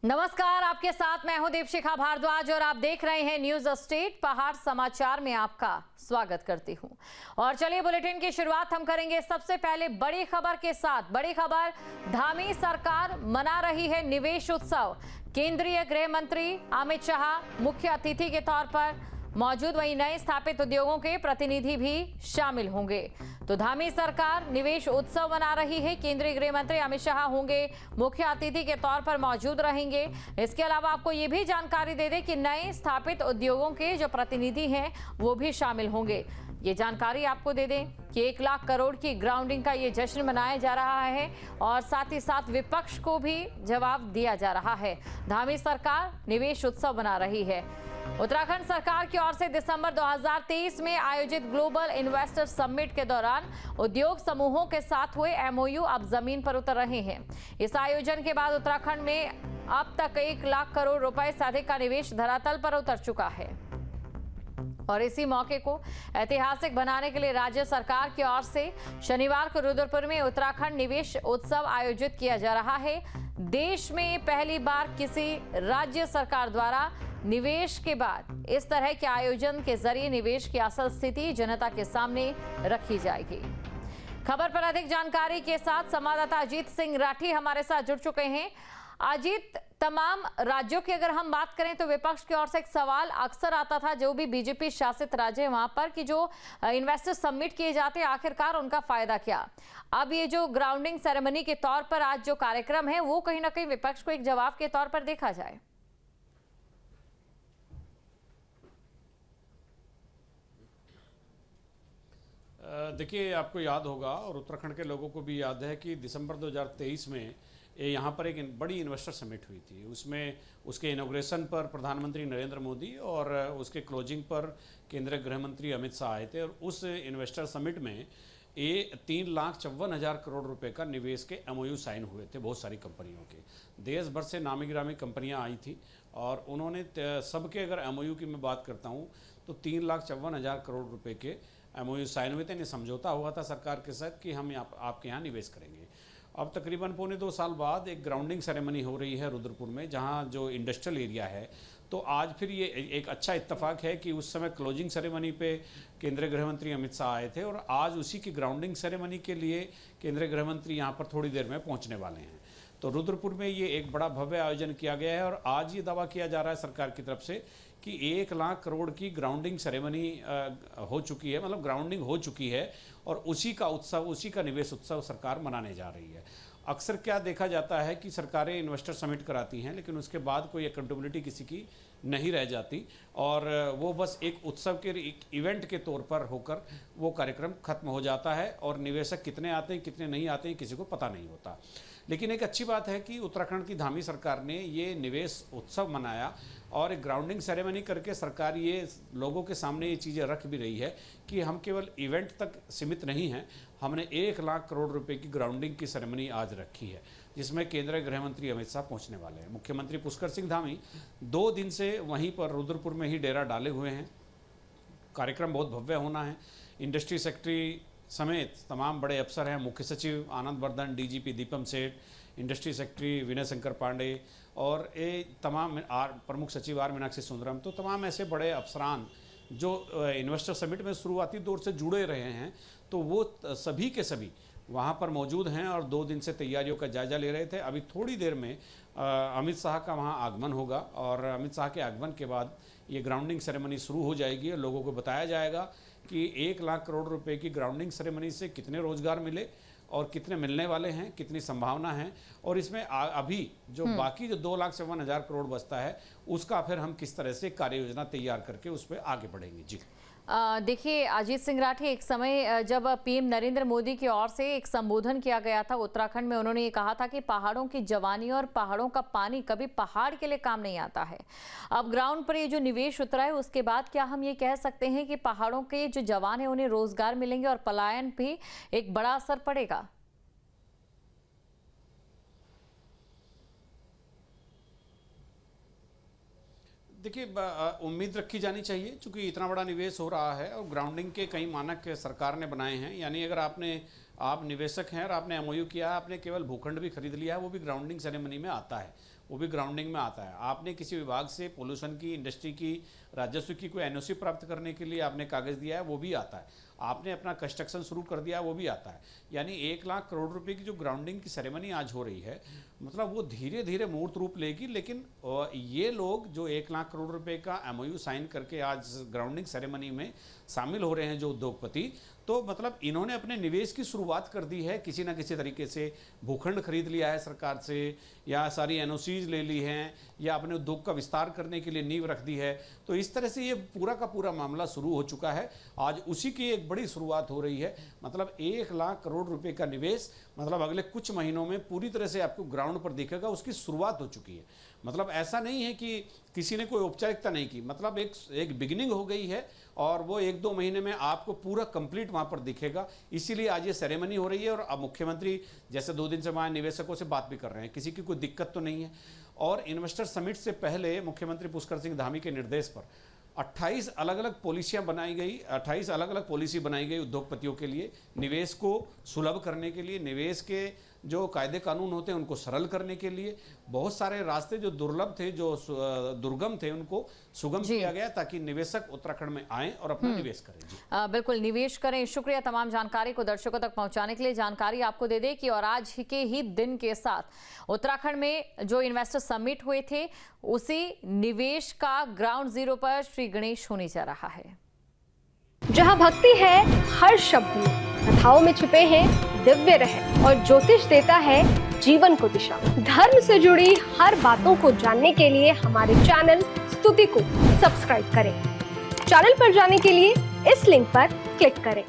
नमस्कार, आपके साथ मैं हूं दीपशिखा भारद्वाज और आप देख रहे हैं न्यूज स्टेट पहाड़ समाचार में आपका स्वागत करती हूं। और चलिए बुलेटिन की शुरुआत हम करेंगे सबसे पहले बड़ी खबर के साथ। बड़ी खबर, धामी सरकार मना रही है निवेश उत्सव। केंद्रीय गृह मंत्री अमित शाह मुख्य अतिथि के तौर पर मौजूद, वहीं नए स्थापित उद्योगों के प्रतिनिधि भी शामिल होंगे। तो धामी सरकार निवेश उत्सव मना रही है। केंद्रीय गृह मंत्री अमित शाह होंगे मुख्य अतिथि के तौर पर मौजूद रहेंगे। इसके अलावा आपको ये भी जानकारी दे दें कि नए स्थापित उद्योगों के जो प्रतिनिधि हैं वो भी शामिल होंगे। ये जानकारी आपको दे दें कि 1 लाख करोड़ की ग्राउंडिंग का ये जश्न मनाया जा रहा है और साथ ही साथ विपक्ष को भी जवाब दिया जा रहा है। धामी सरकार निवेश उत्सव मना रही है। उत्तराखंड सरकार की ओर से दिसंबर 2023 में आयोजित ग्लोबल इन्वेस्टर समिट के दौरान उद्योग समूहों के साथ हुए एमओयू अब जमीन पर उतर रहे हैं। इस आयोजन के बाद उत्तराखंड में अब तक 1 लाख करोड़ रुपए से अधिक का निवेश धरातल पर उतर चुका है। और इसी मौके को ऐतिहासिक बनाने के लिए राज्य सरकार की ओर से शनिवार को रुद्रपुर में उत्तराखंड निवेश उत्सव आयोजित किया जा रहा है। देश में पहली बार किसी राज्य सरकार द्वारा निवेश के बाद इस तरह के आयोजन के जरिए निवेश की असल स्थिति जनता के सामने रखी जाएगी। खबर पर अधिक जानकारी के साथ संवाददाता अजीत सिंह राठी हमारे साथ जुड़ चुके हैं। अजीत, तमाम राज्यों की अगर हम बात करें तो विपक्ष की ओर से एक सवाल अक्सर आता था, जो भी बीजेपी शासित राज्य है वहां पर, कि जो इन्वेस्टर समिट किए जाते हैं आखिरकार उनका फायदा क्या। अब ये जो ग्राउंडिंग सेरेमनी के तौर पर आज जो कार्यक्रम है वो कहीं ना कहीं विपक्ष को एक जवाब के तौर पर देखा जाए। देखिए, आपको याद होगा और उत्तराखंड के लोगों को भी याद है कि दिसंबर 2023 में यहाँ पर एक बड़ी इन्वेस्टर समिट हुई थी। उसमें उसके इनॉग्रेशन पर प्रधानमंत्री नरेंद्र मोदी और उसके क्लोजिंग पर केंद्रीय गृह मंत्री अमित शाह आए थे। और उस इन्वेस्टर समिट में 3,54,000 करोड़ रुपए का निवेश के एमओयू साइन हुए थे बहुत सारी कंपनियों के। देश भर से नामी गिरामी कंपनियां आई थी और उन्होंने सबके, अगर एमओयू की मैं बात करता हूं तो 3,54,000 करोड़ रुपए के एमओयू साइन हुए थे। इन्हें समझौता हुआ था सरकार के साथ कि हम आपके यहाँ निवेश करेंगे। अब तकरीबन 1.25 साल बाद एक ग्राउंडिंग सेरेमनी हो रही है रुद्रपुर में, जहाँ जो इंडस्ट्रियल एरिया है। तो आज फिर ये एक अच्छा इत्तेफाक है कि उस समय क्लोजिंग सेरेमनी पे केंद्रीय गृह मंत्री अमित शाह आए थे और आज उसी की ग्राउंडिंग सेरेमनी के लिए केंद्रीय गृह मंत्री यहाँ पर थोड़ी देर में पहुँचने वाले हैं। तो रुद्रपुर में ये एक बड़ा भव्य आयोजन किया गया है और आज ये दावा किया जा रहा है सरकार की तरफ से कि 1 लाख करोड़ की ग्राउंडिंग सेरेमनी हो चुकी है, मतलब ग्राउंडिंग हो चुकी है और उसी का उत्सव, उसी का निवेश उत्सव सरकार मनाने जा रही है। अक्सर क्या देखा जाता है कि सरकारें इन्वेस्टर समिट कराती हैं लेकिन उसके बाद कोई अकाउंटेबिलिटी किसी की नहीं रह जाती और वो बस एक उत्सव के एक इवेंट के तौर पर होकर वो कार्यक्रम खत्म हो जाता है और निवेशक कितने आते हैं कितने नहीं आते हैं किसी को पता नहीं होता। लेकिन एक अच्छी बात है कि उत्तराखंड की धामी सरकार ने ये निवेश उत्सव मनाया और एक ग्राउंडिंग सेरेमनी करके सरकार ये लोगों के सामने ये चीज़ें रख भी रही है कि हम केवल इवेंट तक सीमित नहीं हैं। हमने 1 लाख करोड़ रुपए की ग्राउंडिंग की सेरेमनी आज रखी है, जिसमें केंद्रीय गृह मंत्री अमित शाह पहुंचने वाले हैं। मुख्यमंत्री पुष्कर सिंह धामी 2 दिन से वहीं पर रुद्रपुर में ही डेरा डाले हुए हैं। कार्यक्रम बहुत भव्य होना है। इंडस्ट्री सेक्रेटरी समेत तमाम बड़े अफसर हैं, मुख्य सचिव आनंद वर्धन, डीजीपी दीपम सेठ, इंडस्ट्री सेक्रेटरी विनय शंकर पांडे और ये तमाम प्रमुख सचिव आर मीनाक्षी सुंदरम, तो तमाम ऐसे बड़े अफसरान जो इन्वेस्टर समिट में शुरुआती दौर से जुड़े रहे हैं, तो वो सभी के सभी वहाँ पर मौजूद हैं और 2 दिन से तैयारियों का जायजा ले रहे थे। अभी थोड़ी देर में अमित शाह का वहाँ आगमन होगा और अमित शाह के आगमन के बाद ये ग्राउंडिंग सेरेमनी शुरू हो जाएगी और लोगों को बताया जाएगा कि 1 लाख करोड़ रुपए की ग्राउंडिंग सेरेमनी से कितने रोजगार मिले और कितने मिलने वाले हैं, कितनी संभावना है और इसमें अभी जो बाकी जो 2,54,000 करोड़ बचता है उसका फिर हम किस तरह से कार्य योजना तैयार करके उस पर आगे बढ़ेंगे। जी देखिए अजीत सिंह राठी, एक समय जब पीएम नरेंद्र मोदी की ओर से एक संबोधन किया गया था उत्तराखंड में, उन्होंने ये कहा था कि पहाड़ों की जवानी और पहाड़ों का पानी कभी पहाड़ के लिए काम नहीं आता है। अब ग्राउंड पर ये जो निवेश उतरा है उसके बाद क्या हम ये कह सकते हैं कि पहाड़ों के जो जवान है उन्हें रोजगार मिलेंगे और पलायन भी एक बड़ा असर पड़ेगा? देखिए, उम्मीद रखी जानी चाहिए क्योंकि इतना बड़ा निवेश हो रहा है और ग्राउंडिंग के कई मानक सरकार ने बनाए हैं। यानी अगर आप निवेशक हैं और आपने एमओयू किया है, आपने केवल भूखंड भी खरीद लिया है, वो भी ग्राउंडिंग सेरेमनी में आता है। वो भी ग्राउंडिंग में आता है। आपने किसी विभाग से पोल्यूशन की, इंडस्ट्री की, राजस्व की कोई एनओसी प्राप्त करने के लिए आपने कागज़ दिया है, वो भी आता है। आपने अपना कंस्ट्रक्शन शुरू कर दिया, वो भी आता है। यानी 1 लाख करोड़ रुपए की जो ग्राउंडिंग की सेरेमनी आज हो रही है, मतलब वो धीरे धीरे मूर्त रूप लेगी। लेकिन ये लोग जो 1 लाख करोड़ रुपए का एमओयू साइन करके आज ग्राउंडिंग सेरेमनी में शामिल हो रहे हैं, जो उद्योगपति, तो मतलब इन्होंने अपने निवेश की शुरुआत कर दी है किसी ना किसी तरीके से। भूखंड खरीद लिया है सरकार से, या सारी एनओसीज ले ली हैं, या अपने उद्योग का विस्तार करने के लिए नींव रख दी है। तो इस तरह से ये पूरा का पूरा मामला शुरू हो चुका है। आज उसी की एक बड़ी शुरुआत हो रही है। मतलब 1 लाख करोड़ रुपए का निवेश, मतलब अगले कुछ महीनों में पूरी तरह से आपको ग्राउंड पर दिखेगा, उसकी शुरुआत हो चुकी है। मतलब ऐसा नहीं है कि किसी ने कोई औपचारिकता नहीं की, मतलब एक बिगिनिंग हो गई है, और वो 1-2 महीने में आपको पूरा कंप्लीट वहाँ पर दिखेगा। इसीलिए आज ये सेरेमनी हो रही है। और अब मुख्यमंत्री जैसे 2 दिन से वहाँ निवेशकों से बात भी कर रहे हैं, किसी की कोई दिक्कत तो नहीं है। और इन्वेस्टर समिट से पहले मुख्यमंत्री पुष्कर सिंह धामी के निर्देश पर 28 अलग अलग पॉलिसियां बनाई गई, 28 अलग अलग पॉलिसी बनाई गई उद्योगपतियों के लिए, निवेश को सुलभ करने के लिए, निवेश के जो कायदे कानून होते हैं उनको सरल करने के लिए। बहुत सारे रास्ते जो दुर्लभ थे, जो दुर्गम थे, उनको सुगम किया गया ताकि निवेशक उत्तराखंड में आएं और अपना निवेश करें। जी बिल्कुल, निवेश करें। शुक्रिया तमाम जानकारी को दर्शकों तक पहुंचाने के लिए। जानकारी आपको दे दें कि और आज के ही दिन के साथ उत्तराखंड में जो इन्वेस्टर समिट हुए थे, उसी निवेश का ग्राउंड जीरो पर श्री गणेश होने जा रहा है। जहां भक्ति है हर शब्द में, कथाओं में छुपे हैं दिव्य रहस्य, और ज्योतिष देता है जीवन को दिशा। धर्म से जुड़ी हर बातों को जानने के लिए हमारे चैनल स्तुति को सब्सक्राइब करें। चैनल पर जाने के लिए इस लिंक पर क्लिक करें।